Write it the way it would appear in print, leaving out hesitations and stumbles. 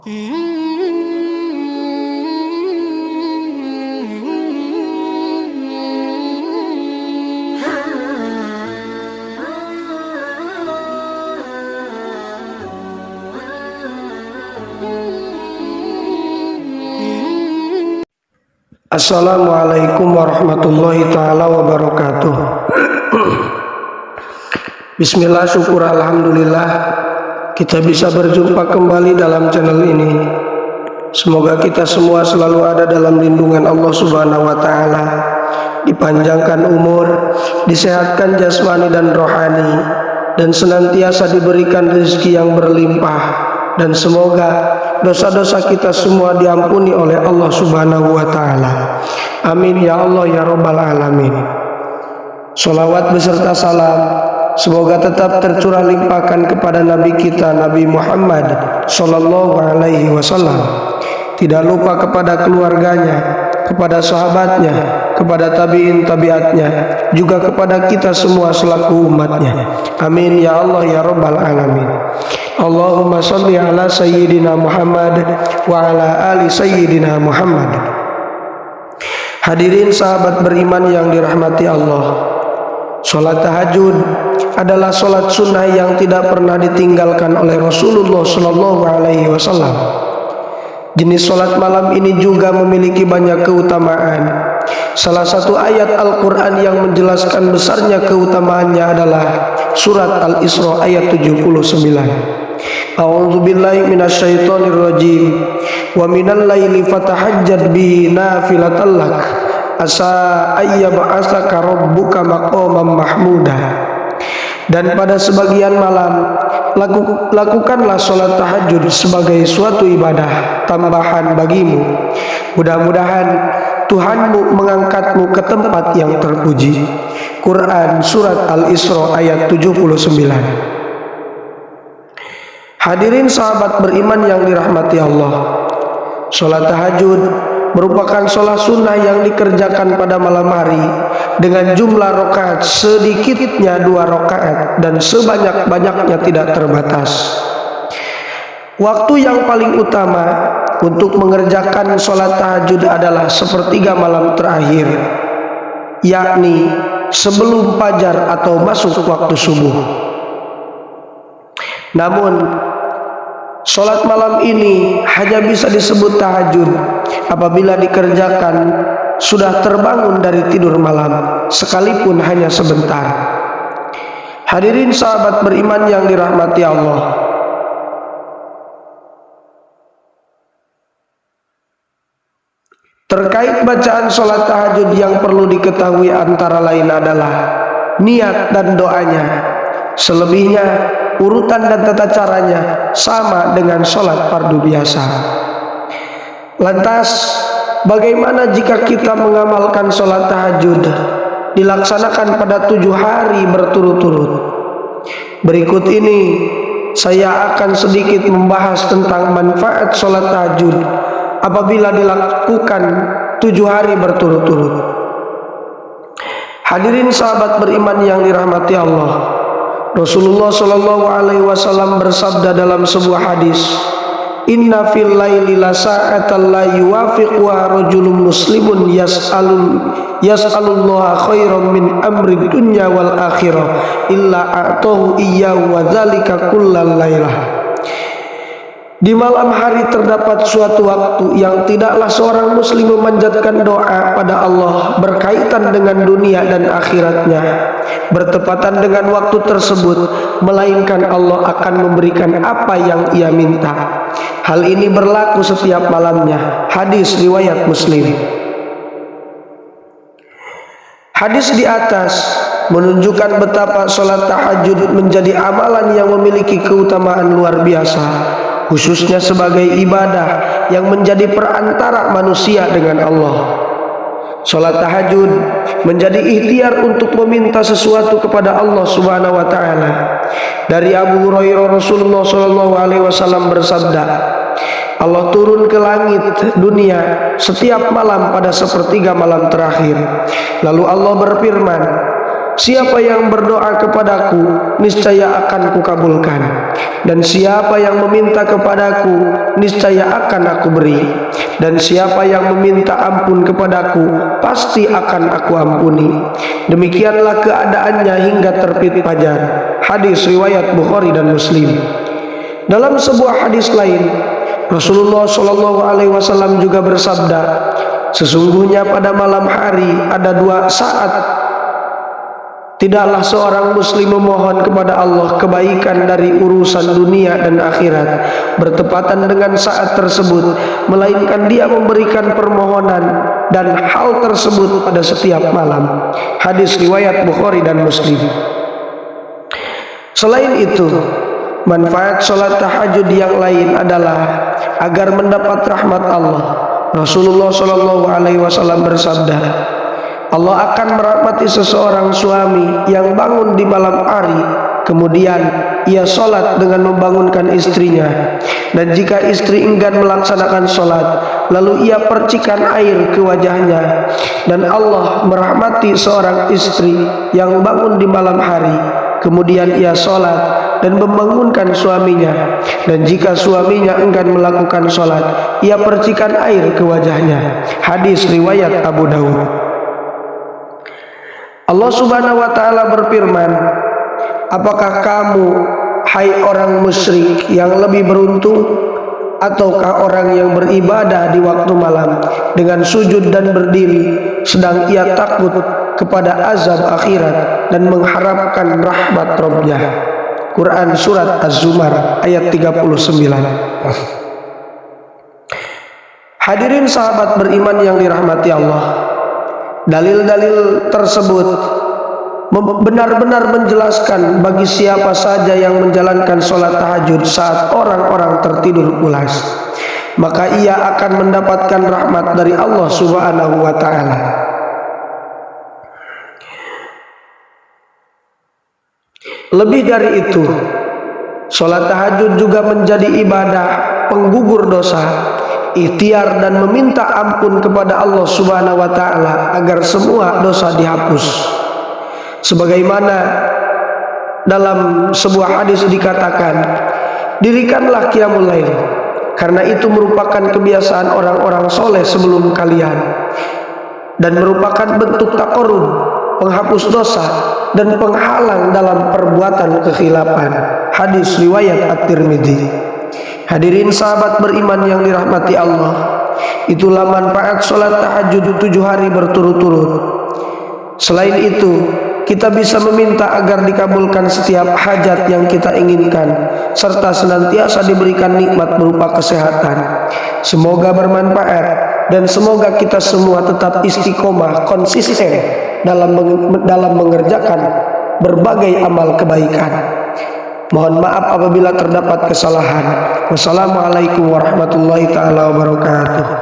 Assalamualaikum warahmatullahi ta'ala wabarakatuh. Bismillah, syukur, alhamdulillah kita bisa berjumpa kembali dalam channel ini. Semoga kita semua selalu ada dalam lindungan Allah Subhanahu wa ta'ala, dipanjangkan umur, disehatkan jasmani dan rohani, dan senantiasa diberikan rezeki yang berlimpah. Dan semoga dosa-dosa kita semua diampuni oleh Allah Subhanahu wa ta'ala. Amin ya Allah ya Rabbal alamin. Sholawat beserta salam semoga tetap tercurah limpahkan kepada Nabi kita Nabi Muhammad Sallallahu alaihi wasallam. Tidak lupa kepada keluarganya, kepada sahabatnya, kepada tabi'in tabi'atnya, juga kepada kita semua selaku umatnya. Amin ya Allah ya Rabbal alamin. Allahumma sholli ala sayyidina Muhammad wa ala ali sayyidina Muhammad. Hadirin sahabat beriman yang dirahmati Allah, sholat tahajud adalah sholat sunnah yang tidak pernah ditinggalkan oleh Rasulullah Sallallahu alaihi wasallam. Jenis sholat malam ini juga memiliki banyak keutamaan. Salah satu ayat Al-Quran yang menjelaskan besarnya keutamaannya adalah surat Al-Isra ayat 79. A'udzu billahi minasyaitonir rajim. Wa minal laili fatahajjad bihi nafilatan lak asa ayyab'asaka rabbuka maqaman mahmuda. Dan pada sebagian malam lakukanlah sholat tahajud sebagai suatu ibadah tambahan bagimu. Mudah-mudahan Tuhanmu mengangkatmu ke tempat yang terpuji. Quran surat Al-Isra ayat 79. Hadirin sahabat beriman yang dirahmati Allah, sholat tahajud merupakan sholat sunnah yang dikerjakan pada malam hari dengan jumlah rakaat sedikitnya 2 rakaat dan sebanyak-banyaknya tidak terbatas. Waktu yang paling utama untuk mengerjakan sholat tahajud adalah sepertiga malam terakhir, yakni sebelum fajar atau masuk waktu subuh. Namun sholat malam ini hanya bisa disebut tahajud apabila dikerjakan sudah terbangun dari tidur malam, sekalipun hanya sebentar. Hadirin sahabat beriman yang dirahmati Allah, terkait bacaan sholat tahajud yang perlu diketahui antara lain adalah niat dan doanya. Selebihnya urutan dan tata caranya sama dengan sholat fardu biasa. Lantas bagaimana jika kita mengamalkan sholat tahajud dilaksanakan pada 7 hari berturut-turut? Berikut ini saya akan sedikit membahas tentang manfaat sholat tahajud apabila dilakukan 7 hari berturut-turut. Hadirin sahabat beriman yang dirahmati Allah, Rasulullah Sallallahu alaihi wasallam bersabda dalam sebuah hadis, "Inna fil laili la sa'atan la yuwafiquha rajulun muslimun yas'alullaha khairan min amri dunya wal akhirah illa a'tahu iyyahu wa dzalika kullal lailah." Di malam hari terdapat suatu waktu yang tidaklah seorang muslim memanjatkan doa pada Allah berkaitan dengan dunia dan akhiratnya bertepatan dengan waktu tersebut, melainkan Allah akan memberikan apa yang ia minta. Hal ini berlaku setiap malamnya. Hadis riwayat Muslim. Hadis di atas menunjukkan betapa sholat tahajud menjadi amalan yang memiliki keutamaan luar biasa, khususnya sebagai ibadah yang menjadi perantara manusia dengan Allah. Sholat tahajud menjadi ikhtiar untuk meminta sesuatu kepada Allah Subhanahu wa ta'ala. Dari Abu Hurairah, Rasulullah Sallallahu alaihi wasallam bersabda, Allah turun ke langit dunia setiap malam pada sepertiga malam terakhir. Lalu Allah berfirman, siapa yang berdoa kepadaku, niscaya akan kukabulkan. Dan siapa yang meminta kepadaku, niscaya akan aku beri. Dan siapa yang meminta ampun kepadaku, pasti akan aku ampuni. Demikianlah keadaannya hingga terbit fajar. Hadis riwayat Bukhari dan Muslim. Dalam sebuah hadis lain, Rasulullah SAW juga bersabda, sesungguhnya pada malam hari ada 2 saat tidaklah seorang muslim memohon kepada Allah kebaikan dari urusan dunia dan akhirat bertepatan dengan saat tersebut, melainkan dia memberikan permohonan dan hal tersebut pada setiap malam. Hadis riwayat Bukhari dan Muslim. Selain itu, manfaat sholat tahajud yang lain adalah agar mendapat rahmat Allah. Rasulullah SAW bersabda, Allah akan merahmati seseorang suami yang bangun di malam hari, kemudian ia sholat dengan membangunkan istrinya. Dan jika istri enggan melaksanakan sholat, lalu ia percikan air ke wajahnya. Dan Allah merahmati seorang istri yang bangun di malam hari, kemudian ia sholat dan membangunkan suaminya. Dan jika suaminya enggan melakukan sholat, ia percikan air ke wajahnya. Hadis riwayat Abu Dawud. Allah Subhanahu wa ta'ala berfirman, apakah kamu, hai orang musyrik, yang lebih beruntung, ataukah orang yang beribadah di waktu malam dengan sujud dan berdiri, sedang ia takut kepada azab akhirat dan mengharapkan rahmat Rabb-Nya? Quran surat Az-Zumar ayat 39. Hadirin sahabat beriman yang dirahmati Allah, dalil-dalil tersebut benar-benar menjelaskan bagi siapa saja yang menjalankan sholat tahajud saat orang-orang tertidur pulas, maka ia akan mendapatkan rahmat dari Allah Subhanahu wa ta'ala. Lebih dari itu, sholat tahajud juga menjadi ibadah penggugur dosa, ikhtiar dan meminta ampun kepada Allah Subhanahu wa ta'ala agar semua dosa dihapus. Sebagaimana dalam sebuah hadis dikatakan, dirikanlah qiyamul lail, karena itu merupakan kebiasaan orang-orang soleh sebelum kalian, dan merupakan bentuk taqarrub, penghapus dosa dan penghalang dalam perbuatan kekhilafan. Hadis riwayat At-Tirmidzi. Hadirin sahabat beriman yang dirahmati Allah, itulah manfaat sholat tahajud 7 hari berturut-turut. Selain itu, kita bisa meminta agar dikabulkan setiap hajat yang kita inginkan, serta senantiasa diberikan nikmat berupa kesehatan. Semoga bermanfaat dan semoga kita semua tetap istiqomah, konsisten dalam mengerjakan berbagai amal kebaikan. Mohon maaf apabila terdapat kesalahan. Wassalamualaikum warahmatullahi taala wabarakatuh.